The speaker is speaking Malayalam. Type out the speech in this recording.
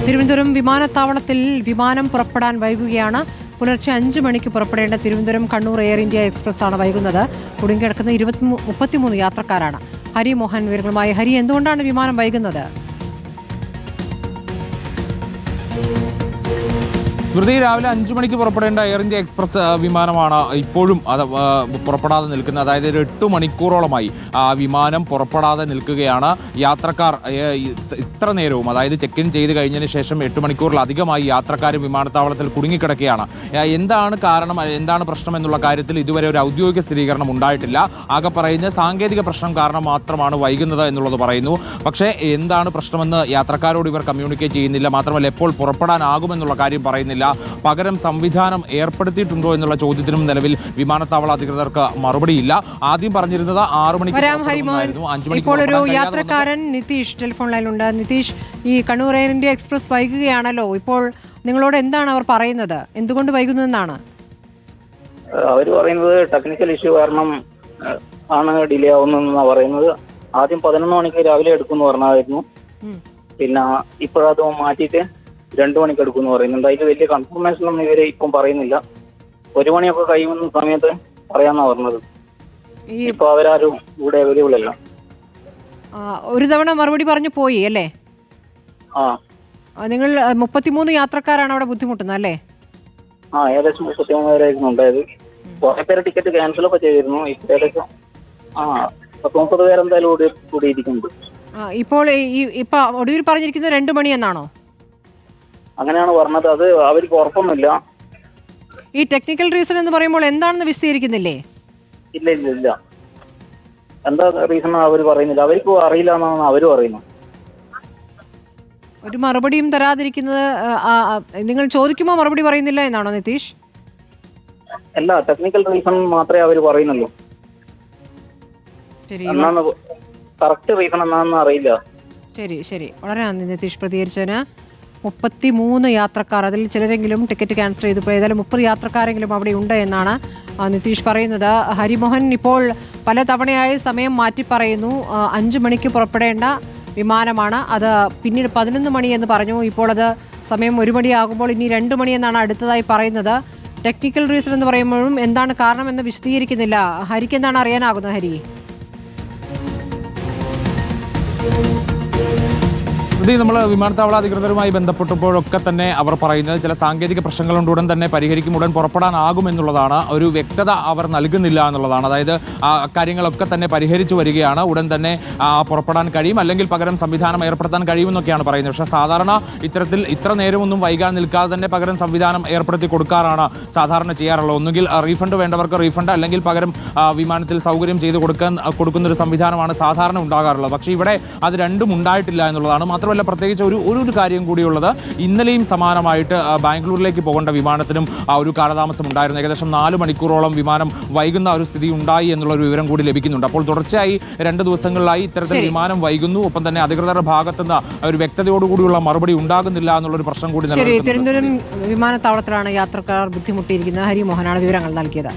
തിരുവനന്തപുരം വിമാനത്താവളത്തിൽ വിമാനം പുറപ്പെടാൻ വൈകുകയാണ്. പുലർച്ചെ 5 മണിക്ക് പുറപ്പെടേണ്ട Thiruvananthapuram Kannur air India express ആണ് വൈകുന്നത്. കുടുങ്ങിക്കിടക്കുന്ന 33 യാത്രക്കാരാണ്. ഹരി മോഹൻ വിവരങ്ങളുമായി. ഹരി, എന്തുകൊണ്ടാണ് വിമാനം വൈകുന്നത്? സ്മൃതി, രാവിലെ 5 മണിക്ക് പുറപ്പെടേണ്ട എയർ ഇന്ത്യ എക്സ്പ്രസ് വിമാനമാണ് ഇപ്പോഴും അത് പുറപ്പെടാതെ നിൽക്കുന്നത്. അതായത് ഒരു 8 മണിക്കൂറോളമായി വിമാനം പുറപ്പെടാതെ നിൽക്കുകയാണ്. യാത്രക്കാർ ഇത്ര നേരവും, അതായത് ചെക്ക് ഇൻ ചെയ്ത് കഴിഞ്ഞതിന് ശേഷം 8 മണിക്കൂറിലധികമായി യാത്രക്കാരും വിമാനത്താവളത്തിൽ കുടുങ്ങിക്കിടക്കുകയാണ്. എന്താണ് കാരണം, എന്താണ് പ്രശ്നം എന്നുള്ള കാര്യത്തിൽ ഇതുവരെ ഒരു ഔദ്യോഗിക സ്ഥിരീകരണം ഉണ്ടായിട്ടില്ല. ആകെ പറയുന്ന സാങ്കേതിക പ്രശ്നം കാരണം മാത്രമാണ് വൈകുന്നത് എന്നുള്ളത് പറയുന്നു. പക്ഷേ എന്താണ് പ്രശ്നമെന്ന് യാത്രക്കാരോട് ഇവർ കമ്മ്യൂണിക്കേറ്റ് ചെയ്യുന്നില്ല. മാത്രമല്ല എപ്പോൾ പുറപ്പെടാനാകുമെന്നുള്ള കാര്യം പറയുന്നില്ല. പകരം സംവിധാനം ഏർപ്പെടുത്തിയിട്ടുണ്ടോ എന്നുള്ള ചോദ്യത്തിനും നിലവിൽ വിമാനത്താവള അധികൃതർക്ക് മറുപടിയില്ല. ആദ്യം പറഞ്ഞിരുന്നത് 6 മണിക്ക്. ഇപ്പോൾ ഒരു യാത്രക്കാരൻ നിതീഷ് ടെലിഫോൺ ലൈനിലുണ്ട്. നിതീഷ്, ഈ കണ്ണൂർ എയർ ഇന്ത്യ എക്സ്പ്രസ് വൈകുകയാണല്ലോ. ഇപ്പോൾ നിങ്ങളോട് എന്താണ് അവർ പറയുന്നത്? എന്തുകൊണ്ട് വൈകുന്നതെന്നാണ് അവർ പറയുന്നത്? ടെക്നിക്കൽ ഇഷ്യൂ കാരണം ആണ് ഡിലേ ആവുന്നതെന്നാണ് പറയുന്നത്. ആദ്യം 11 മണിക്ക് രാവിലെ എടുക്കുമെന്ന് പറഞ്ഞായിരുന്നു. പിന്നെ ഇപ്പോഴത് മാറ്റിയിട്ട് 2 മണിക്ക് എടുക്കുമെന്ന് പറയുന്നുണ്ട്. അതിൽ വലിയ കൺഫർമേഷൻ ഒന്നും ഇവരെ ഇപ്പം പറയുന്നില്ല. 1 മണിയൊക്കെ കഴിയുന്ന സമയത്ത് പറയാന്നാ പറഞ്ഞത്. ഇപ്പൊ അവരാരും ഇവിടെ അവൈലബിൾ അല്ല. ഒരു തവണ മറുപടി പറഞ്ഞു പോയി അല്ലേ? നിങ്ങൾ 33 യാത്രക്കാരാണ് അവിടെ ബുദ്ധിമുട്ടുന്നത് അല്ലേ? ഏകദേശം 33 പേരായിരുന്നു ഉണ്ടായത്. കുറെ പേര് ടിക്കറ്റ് ക്യാൻസൽ ഒക്കെ ചെയ്തിരുന്നു. ഇപ്പൊ ഏകദേശം 30 പേരെന്തായാലും കൂടിയിരിക്കുന്നുണ്ട്. ഇപ്പോൾ ഇപ്പൊ ഒടുവിൽ പറഞ്ഞിരിക്കുന്നത് 2 മണി എന്നാണോ? അങ്ങനെയാണ് പറഞ്ഞത്. അത് അവർക്ക് ഉറപ്പൊന്നുമില്ല. ഈ ടെക്നിക്കൽ റീസൺ എന്ന് പറയുമ്പോൾ എന്താണെന്ന് വിശദീകരിക്കുന്നില്ലേ? ഇല്ല, എന്താ റീസൺ അവർ പറയുന്നില്ല. അവർക്ക് അറിയില്ല എന്നാണ് അവരും പറയുന്നത്. ഒരു മറുപടിയും തരാതിരിക്കുന്നത്, നിങ്ങൾ ചോദിക്കുമ്പോൾ മറുപടി പറയുന്നില്ല എന്നാണോ നിതീഷ്? അല്ല, ടെക്നിക്കൽ റീസൺ മാത്രമേ അവർ പറയുന്നുള്ളൂ. കറക്റ്റ് റീസൺ എന്നാണെന്ന് അറിയില്ല. ശരി, വളരെ നന്ദി നിതീഷ് പ്രതികരിച്ചതിന്. 33 യാത്രക്കാർ, അതിൽ ചിലരെങ്കിലും ടിക്കറ്റ് ക്യാൻസൽ ചെയ്തു. ഇപ്പോൾ ഏതായാലും 30 യാത്രക്കാരെങ്കിലും അവിടെ ഉണ്ട് എന്നാണ് നിതീഷ് പറയുന്നത്. ഹരിമോഹൻ, ഇപ്പോൾ പല തവണയായി സമയം മാറ്റി പറയുന്നു. 5 മണിക്ക് പുറപ്പെടേണ്ട വിമാനമാണ്, അത് പിന്നീട് 11 മണി എന്ന് പറഞ്ഞു. ഇപ്പോൾ അത് സമയം 1 മണിയാകുമ്പോൾ ഇനി 2 മണി എന്നാണ് അടുത്തതായി പറയുന്നത്. ടെക്നിക്കൽ റീസൺ എന്ന് പറയുമ്പോഴും എന്താണ് കാരണമെന്ന് വിശദീകരിക്കുന്നില്ല. ഹരിക്ക് എന്താണ് അറിയാനാകുന്നത്? ഹരി, നമ്മൾ വിമാനത്താവള അധികൃതരുമായി ബന്ധപ്പെട്ടപ്പോഴൊക്കെ തന്നെ അവർ പറയുന്നത് ചില സാങ്കേതിക പ്രശ്നങ്ങളുണ്ട്, ഉടൻ തന്നെ പരിഹരിക്കും, ഉടൻ പുറപ്പെടാനാകുമെന്നുള്ളതാണ്. ഒരു വ്യക്തത അവർ നൽകുന്നില്ല എന്നുള്ളതാണ്. അതായത് കാര്യങ്ങളൊക്കെ തന്നെ പരിഹരിച്ചു വരികയാണ്, ഉടൻ തന്നെ പുറപ്പെടാൻ കഴിയും, അല്ലെങ്കിൽ പകരം സംവിധാനം ഏർപ്പെടുത്താൻ കഴിയുമെന്നൊക്കെയാണ് പറയുന്നത്. പക്ഷേ സാധാരണ ഇത്തരത്തിൽ ഇത്ര നേരമൊന്നും വൈകാൻ നിൽക്കാതെ തന്നെ പകരം സംവിധാനം ഏർപ്പെടുത്തി കൊടുക്കാറാണ് സാധാരണ ചെയ്യാറുള്ളത്. ഒന്നുകിൽ റീഫണ്ട് വേണ്ടവർക്ക് റീഫണ്ട്, അല്ലെങ്കിൽ പകരം വിമാനത്തിൽ സൗകര്യം ചെയ്ത് കൊടുക്കുന്നൊരു സംവിധാനമാണ് സാധാരണ ഉണ്ടാകാറുള്ളത്. പക്ഷേ ഇവിടെ അത് രണ്ടും ഉണ്ടായിട്ടില്ല എന്നുള്ളതാണ്. മാത്രമല്ല പ്രത്യേകിച്ച് ഒരു കാര്യം കൂടിയുള്ളത്, ഇന്നലെയും സമാനമായിട്ട് ബാംഗ്ലൂരിലേക്ക് പോകേണ്ട വിമാനത്തിനും ഒരു കാലതാമസം ഉണ്ടായിരുന്നു. ഏകദേശം 4 മണിക്കൂറോളം വിമാനം വൈകുന്ന ഒരു സ്ഥിതി ഉണ്ടായി എന്നുള്ള ഒരു വിവരം കൂടി ലഭിക്കുന്നുണ്ട്. അപ്പോൾ തുടർച്ചയായി 2 ദിവസങ്ങളിലായി ഇത്തരത്തിൽ വിമാനം വൈകുന്നു. ഒപ്പം തന്നെ അധികൃതരുടെ ഭാഗത്തുനിന്ന് ഒരു വ്യക്തതയോടുകൂടിയുള്ള മറുപടി ഉണ്ടാകുന്നില്ല എന്നുള്ളൊരു പ്രശ്നം കൂടി നിലനിൽക്കുന്നുണ്ട്. തിരുവനന്തപുരം വിമാനത്താവളത്തിലാണ് യാത്രക്കാർ ബുദ്ധിമുട്ടിയിരിക്കുന്നത്. ഹരി മോഹനാണ് വിവരങ്ങൾ നൽകിയത്.